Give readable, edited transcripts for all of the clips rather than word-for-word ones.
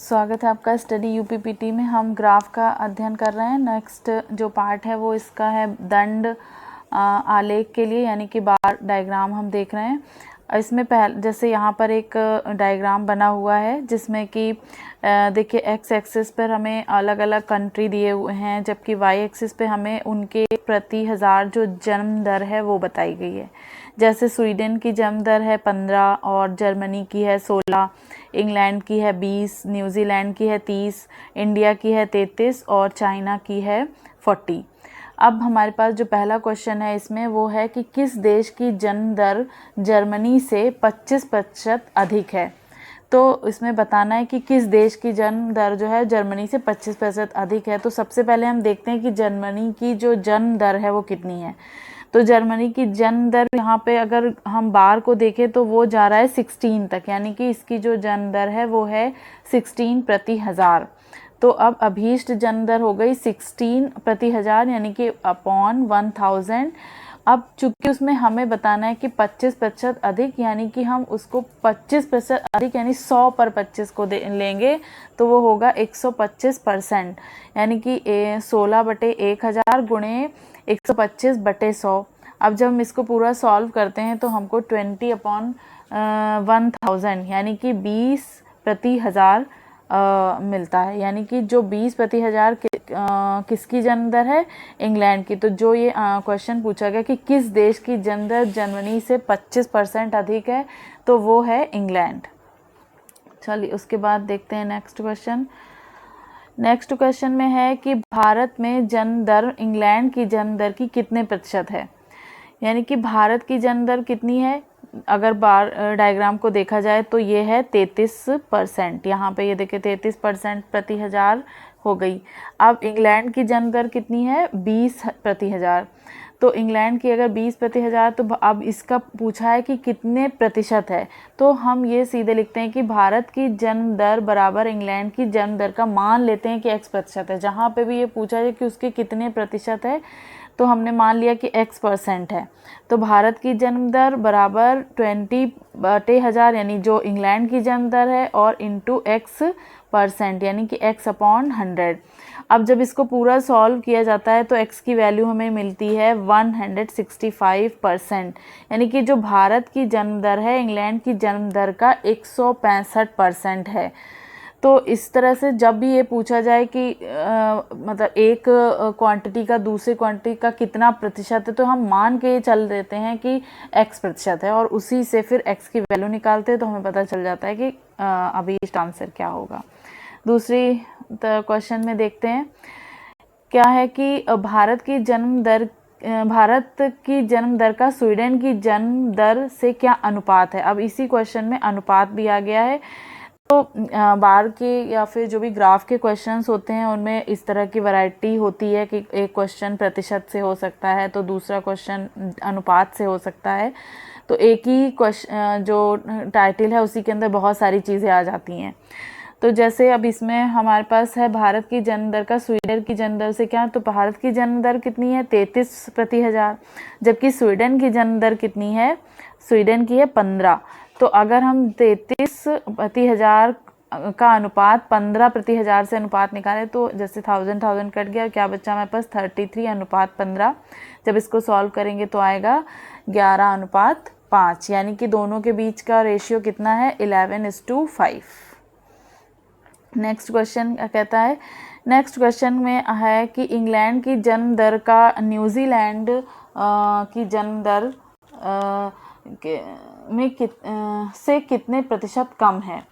स्वागत है आपका स्टडी यूपीपीटी में। हम ग्राफ का अध्ययन कर रहे हैं। नेक्स्ट जो पार्ट है वो इसका है दंड आलेख के लिए, यानी कि बार डायग्राम हम देख रहे हैं। इसमें पहले जैसे यहाँ पर एक डायग्राम बना हुआ है जिसमें कि देखिए एक्स एक्सिस पर हमें अलग अलग कंट्री दिए हुए हैं, जबकि वाई एक्सिस पे हमें उनके प्रति हज़ार जो जन्म दर है वो बताई गई है। जैसे स्वीडन की जन्म दर है 15 और जर्मनी की है 16, इंग्लैंड की है 20, न्यूजीलैंड की है 30, इंडिया की है 33 और चाइना की है 40। अब हमारे पास जो पहला क्वेश्चन है इसमें वो है कि किस देश की जन्म दर जर्मनी से 25% अधिक है। तो इसमें बताना है कि किस देश की जन्म दर जो है जर्मनी से 25% अधिक है। तो सबसे पहले हम देखते हैं कि जर्मनी की जो जन्म दर है वो कितनी है। तो जर्मनी की जन्म दर यहाँ पे अगर हम बार को देखें तो वो जा रहा है 16 तक, यानी कि इसकी जो जन्म दर है वो है 16 प्रति हज़ार। तो अब अभीष्ट जन्म दर हो गई 16 प्रति हज़ार, यानी कि अपॉन 1000। अब चूंकि उसमें हमें बताना है कि 25% अधिक, यानी कि हम उसको 25% अधिक यानी 100 पर 25 को लेंगे तो वो होगा 125%, यानी कि 16/1000 गुणे 125/100। अब जब हम इसको पूरा सॉल्व करते हैं तो हमको 20/1000 यानी कि 20 प्रति हज़ार मिलता है। यानी कि जो 20 प्रति हज़ार किसकी जन्म दर है? इंग्लैंड की। तो जो ये क्वेश्चन पूछा गया कि किस देश की जन्म दर जर्मनी से 25% अधिक है, तो वो है इंग्लैंड। चलिए उसके बाद देखते हैं नेक्स्ट क्वेश्चन। नेक्स्ट क्वेश्चन में है कि भारत में जन्म दर इंग्लैंड की जन्म दर की कितने प्रतिशत है। यानी कि भारत की जन्म दर कितनी है, अगर बार डायग्राम को देखा जाए तो ये है 33%। यहाँ पे ये देखिए 33% प्रति हज़ार हो गई। अब इंग्लैंड की जन्म दर कितनी है? 20 प्रति हज़ार। तो इंग्लैंड की अगर 20 प्रति हज़ार, तो अब इसका पूछा है कि कितने प्रतिशत है, तो हम ये सीधे लिखते हैं कि भारत की जन्म दर बराबर इंग्लैंड की जन्म दर का मान लेते हैं कि x% है। जहाँ पे भी ये पूछा है कि उसके कितने प्रतिशत है, तो हमने मान लिया कि x% है। तो भारत की जन्म दर बराबर 20/1000 यानी जो इंग्लैंड की जन्म दर है और इंटू x% यानी कि x/100। अब जब इसको पूरा सॉल्व किया जाता है तो x की वैल्यू हमें मिलती है 165%, यानी कि जो भारत की जन्म दर है इंग्लैंड की जन्म दर का 165% है। तो इस तरह से जब भी ये पूछा जाए कि मतलब एक क्वांटिटी का दूसरी क्वांटिटी का कितना प्रतिशत है, तो हम मान के चल देते हैं कि x% है और उसी से फिर x की वैल्यू निकालते हैं, तो हमें पता चल जाता है कि अभी इसका आंसर क्या होगा। दूसरी क्वेश्चन में देखते हैं क्या है कि भारत की जन्म दर का स्वीडन की जन्म दर से क्या अनुपात है। अब इसी क्वेश्चन में अनुपात भी आ गया है। तो बार के या फिर जो भी ग्राफ के क्वेश्चंस होते हैं उनमें इस तरह की वैरायटी होती है कि एक क्वेश्चन प्रतिशत से हो सकता है तो दूसरा क्वेश्चन अनुपात से हो सकता है। तो एक ही क्वेश्चन जो टाइटल है उसी के अंदर बहुत सारी चीज़ें आ जाती हैं। तो जैसे अब इसमें हमारे पास है भारत की जन्म दर का स्वीडन की जन्म दर से क्या, तो भारत की जन्म दर कितनी है 33 प्रति हज़ार, जबकि स्वीडन की जन्म दर कितनी है, स्वीडन की है 15। तो अगर हम 33 प्रति हज़ार का अनुपात 15 प्रति हज़ार से अनुपात निकालें तो जैसे 1000 कट गया, क्या बच्चा हमारे पास 33/15। जब इसको सॉल्व करेंगे तो आएगा 11/5, यानी कि दोनों के बीच का रेशियो कितना है 11:5। नेक्स्ट क्वेश्चन क्या कहता है, नेक्स्ट क्वेश्चन में है कि इंग्लैंड की जन्म दर का न्यूजीलैंड की जन्म दर में से कितने प्रतिशत कम है।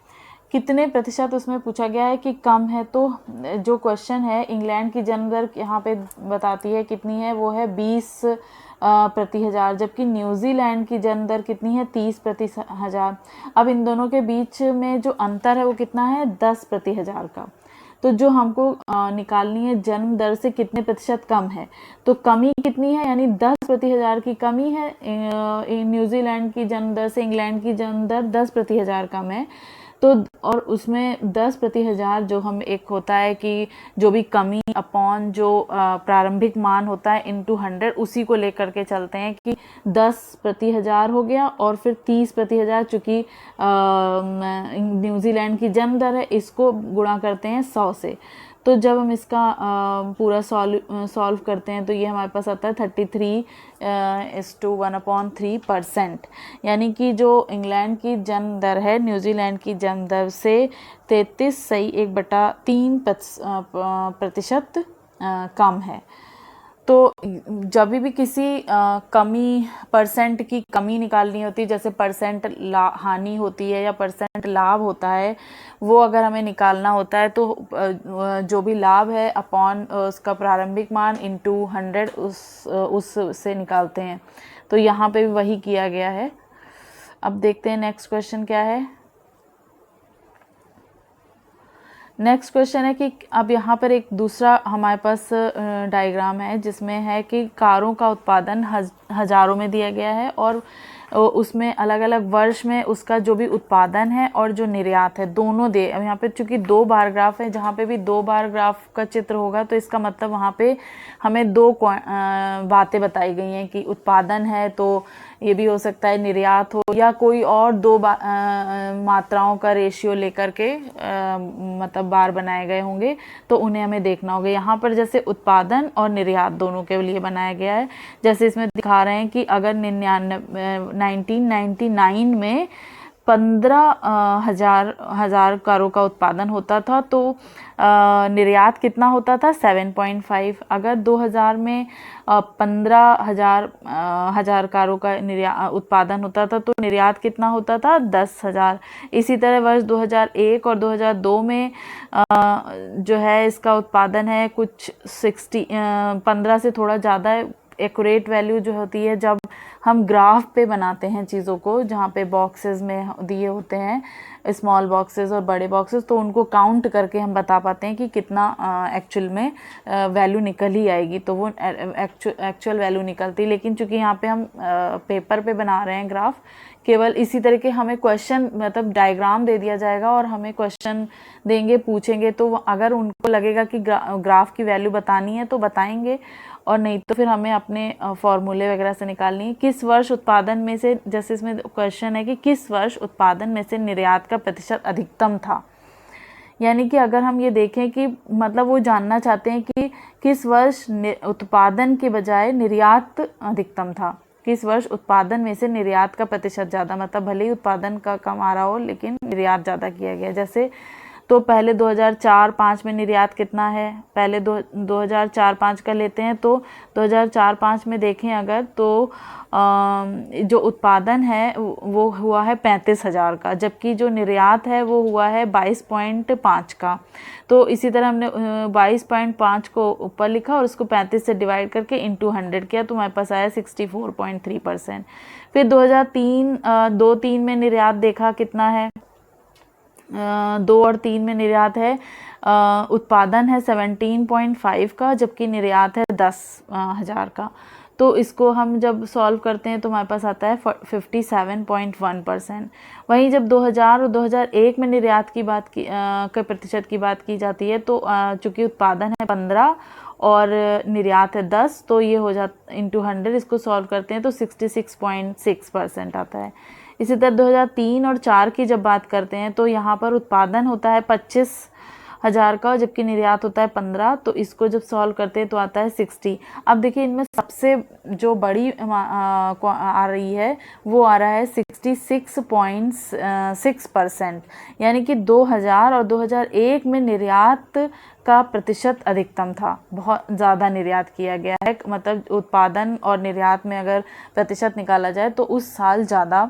कितने प्रतिशत उसमें पूछा गया है कि कम है। तो जो क्वेश्चन है इंग्लैंड की जन्म दर यहाँ पे बताती है कितनी है, वो है 20 प्रति हज़ार, जबकि न्यूजीलैंड की जन्म दर कितनी है 30 प्रति हज़ार। अब इन दोनों के बीच में जो अंतर है वो कितना है 10 प्रति हज़ार का। तो जो हमको निकालनी है जन्म दर से कितने प्रतिशत कम है, तो कमी कितनी है, यानी 10 प्रति हज़ार की कमी है। न्यूजीलैंड की जन्म दर से इंग्लैंड की जन्म दर 10 प्रति हज़ार कम है। तो और उसमें 10 प्रति हज़ार जो हम एक होता है कि जो भी कमी अपॉन जो प्रारंभिक मान होता है इनटू 100, उसी को लेकर के चलते हैं कि 10 प्रति हज़ार हो गया और फिर 30 प्रति हज़ार, चूँकि न्यूजीलैंड की जन्म दर है, इसको गुणा करते हैं 100 से। तो जब हम इसका पूरा सॉल्व करते हैं तो ये हमारे पास आता है 33:1/3%, यानी कि जो इंग्लैंड की जन्म दर है न्यूजीलैंड की जन्म दर से 33.1% कम है। तो जब भी किसी कमी परसेंट की कमी निकालनी होती है, जैसे परसेंट हानि होती है या परसेंट लाभ होता है, वो अगर हमें निकालना होता है तो जो भी लाभ है अपॉन उसका प्रारंभिक मान इनटू 100 उससे निकालते हैं। तो यहाँ पे भी वही किया गया है। अब देखते हैं नेक्स्ट क्वेश्चन क्या है। नेक्स्ट क्वेश्चन है कि अब यहाँ पर एक दूसरा हमारे पास डायग्राम है जिसमें है कि कारों का उत्पादन हज़ारों में दिया गया है और उसमें अलग अलग वर्ष में उसका जो भी उत्पादन है और जो निर्यात है दोनों दे। अब यहाँ पे चूँकि 2 बार ग्राफ है, जहाँ पे भी 2 बार ग्राफ का चित्र होगा तो इसका मतलब वहाँ पे हमें 2 बातें बताई गई हैं कि उत्पादन है, तो ये भी हो सकता है निर्यात हो या कोई और 2 मात्राओं का रेशियो लेकर के मतलब बार बनाए गए होंगे, तो उन्हें हमें देखना होगा। यहाँ पर जैसे उत्पादन और निर्यात दोनों के लिए बनाया गया है। जैसे इसमें दिखा रहे हैं कि अगर 1999 में 15,000 कारों का उत्पादन होता था तो निर्यात कितना होता था 7.5। अगर 2000 में 15,000 कारों का उत्पादन होता था तो निर्यात कितना होता था 10,000। इसी तरह वर्ष 2001 और 2002 में जो है इसका उत्पादन है कुछ 15 से थोड़ा ज़्यादा। एक्यूरेट वैल्यू जो होती है जब हम ग्राफ पे बनाते हैं चीज़ों को, जहाँ पे बॉक्सेस में दिए होते हैं स्मॉल बॉक्सेस और बड़े बॉक्सेस, तो उनको काउंट करके हम बता पाते हैं कि कितना एक्चुअल में वैल्यू निकल ही आएगी, तो वो एक्चुअल वैल्यू निकलती। लेकिन चूंकि यहाँ पे हम पेपर पे बना रहे हैं ग्राफ, केवल इसी तरह के हमें क्वेश्चन मतलब डायग्राम दे दिया जाएगा और हमें क्वेश्चन देंगे, पूछेंगे, तो अगर उनको लगेगा कि ग्राफ की वैल्यू बतानी है तो बताएंगे, और नहीं तो फिर हमें अपने फॉर्मूले वगैरह से निकालनी है। किस वर्ष उत्पादन में से, जैसे इसमें क्वेश्चन है कि किस वर्ष उत्पादन में से निर्यात का प्रतिशत अधिकतम था, यानी कि अगर हम ये देखें कि मतलब वो जानना चाहते हैं कि किस वर्ष उत्पादन के बजाय निर्यात अधिकतम था, किस वर्ष उत्पादन में से निर्यात का प्रतिशत ज़्यादा, मतलब भले ही उत्पादन का कम आ रहा हो लेकिन निर्यात ज़्यादा किया गया। जैसे तो पहले 2004-05 में निर्यात कितना है, पहले 2004-05 का लेते हैं, तो 2004-05 में देखें अगर तो जो उत्पादन है वो हुआ है 35,000 का, जबकि जो निर्यात है वो हुआ है 22.5 का। तो इसी तरह हमने 22.5 को ऊपर लिखा और उसको 35 से डिवाइड करके इंटू 100 किया, तो हमारे पास आया 64.3%। फिर 2 में निर्यात देखा कितना है, 2 और 3 में निर्यात है, उत्पादन है 17.5 का, जबकि निर्यात है 10,000 का। तो इसको हम जब सॉल्व करते हैं तो हमारे पास आता है 57.1%। वहीं जब 2000 और 2001 में निर्यात की बात की के प्रतिशत की बात की जाती है, तो चूँकि उत्पादन है 15 और निर्यात है 10, तो ये हो जाता इंटू 100, इसको सॉल्व करते हैं तो 66.6% आता है। इसी तरह 2003 और 4 की जब बात करते हैं तो यहाँ पर उत्पादन होता है 25,000 का, जबकि निर्यात होता है 15, तो इसको जब सॉल्व करते हैं तो आता है 60। अब देखिए इनमें सबसे जो बड़ी आ रही है वो आ रहा है 66.6%, यानी कि 2000 और 2001 में निर्यात का प्रतिशत अधिकतम था, बहुत ज़्यादा निर्यात किया गया है। मतलब उत्पादन और निर्यात में अगर प्रतिशत निकाला जाए तो उस साल ज़्यादा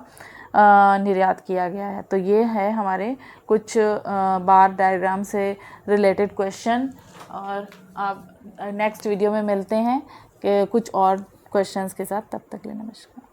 निर्यात किया गया है। तो ये है हमारे कुछ बार डायग्राम से रिलेटेड क्वेश्चन, और आप नेक्स्ट वीडियो में मिलते हैं कि कुछ और क्वेश्चंस के साथ। तब तक के लिए नमस्कार।